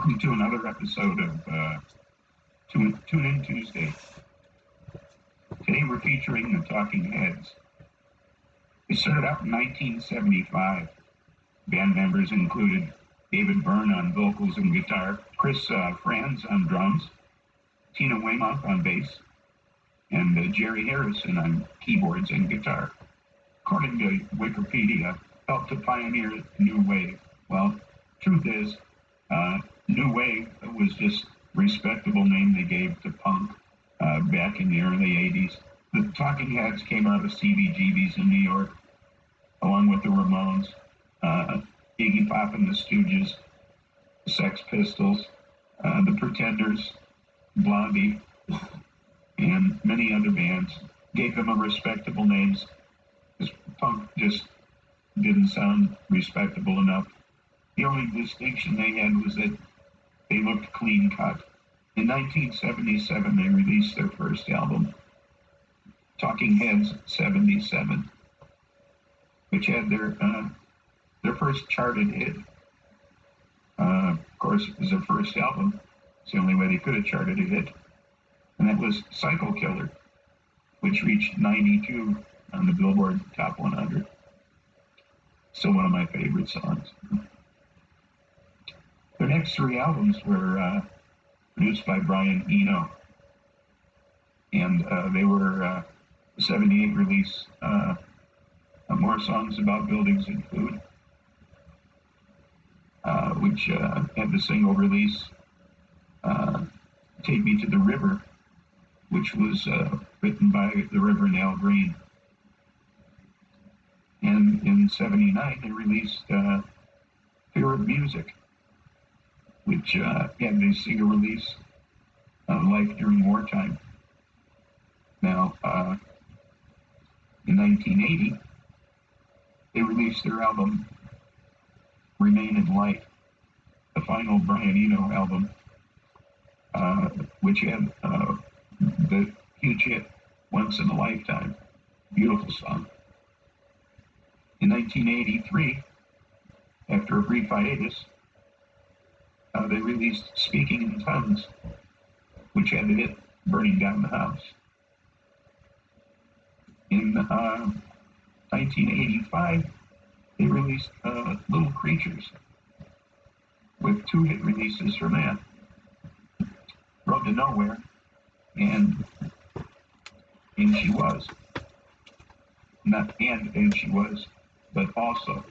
Welcome to another episode of Tune In Tuesday. Today we're featuring the Talking Heads. They started out in 1975. Band members included David Byrne on vocals and guitar, Chris Franz on drums, Tina Weymouth on bass, and Jerry Harrison on keyboards and guitar. According to Wikipedia, helped to pioneer New Wave. Well, truth is, New Wave was just a respectable name they gave to punk back in the early 80s. The Talking Heads came out of CBGB's in New York, along with the Ramones, Iggy Pop and the Stooges, the Sex Pistols, the Pretenders, Blondie, and many other bands. Gave them a respectable names, because punk just didn't sound respectable enough. The only distinction they had was that they looked clean cut. In 1977, they released their first album, Talking Heads 77, which had their first charted hit. Of course, it was their first album. It's the only way they could have charted a hit. And that was Psycho Killer, which reached 92 on the Billboard Top 100. Still one of my favorite songs. Their next three albums were produced by Brian Eno, and they were 78 release. More Songs About Buildings and Food, which had the single release, Take Me to the River, which was written by the Reverend Al Green. And in 79, they released Fear of Music, which had the single release, Life During Wartime. Now, in 1980, they released their album, Remain in Light, the final Brian Eno album, which had the huge hit, Once in a Lifetime. Beautiful song. In 1983, after a brief hiatus, they released Speaking in Tongues, which had the hit Burning Down the House. In 1985, they released Little Creatures, with two hit releases from that, Road to Nowhere and She Was. Not and She Was, but also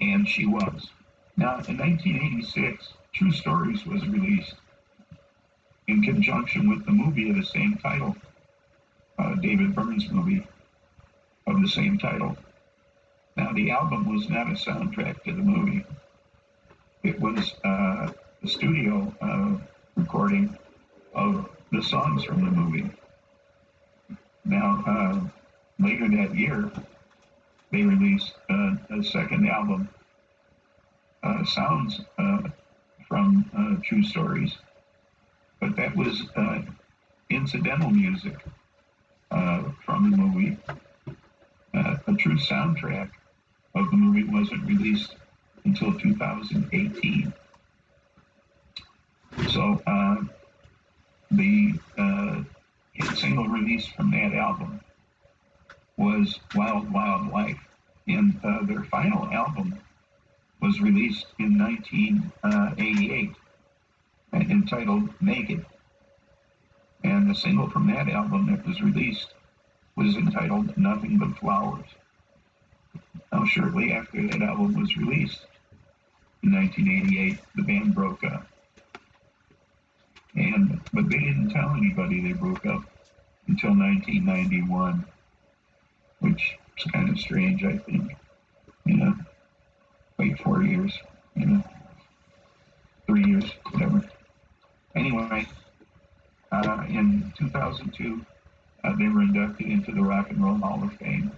And She Was. Now, in 1986, True Stories was released in conjunction with the movie of the same title, David Byrne's movie of the same title. Now, the album was not a soundtrack to the movie. It was a studio recording of the songs from the movie. Now, later that year, they released a second album, Sounds from True Stories, but that was incidental music from the movie. A true soundtrack of the movie wasn't released until 2018. So the hit single release from that album was Wild Wild Life, and their final album was released in 1988, entitled Naked. And the single from that album that was released was entitled Nothing But Flowers. Now, shortly after that album was released, in 1988, the band broke up. But they didn't tell anybody they broke up until 1991, which is kind of strange, I think. Wait 4 years, 3 years, whatever. Anyway, in 2002, they were inducted into the Rock and Roll Hall of Fame.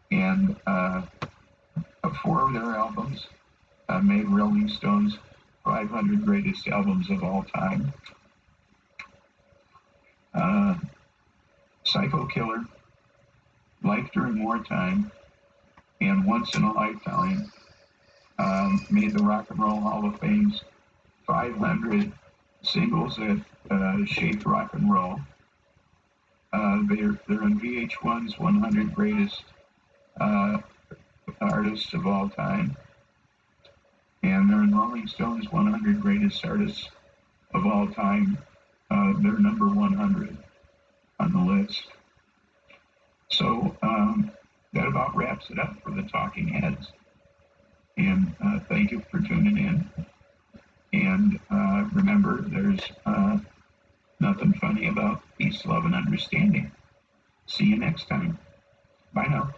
And 4 of their albums made Rolling Stone's 500 Greatest Albums of All Time. Psycho Killer, Life During Wartime, and Once in a Lifetime made the Rock and Roll Hall of Fame's 500 singles that shaped rock and roll. They're in VH1's 100 Greatest Artists of All Time, and they're in Rolling Stone's 100 Greatest Artists of All Time. They're number 100 on the list. So that about wraps it up for the Talking Heads. And thank you for tuning in. And remember, there's nothing funny about peace, love, and understanding. See you next time. Bye now.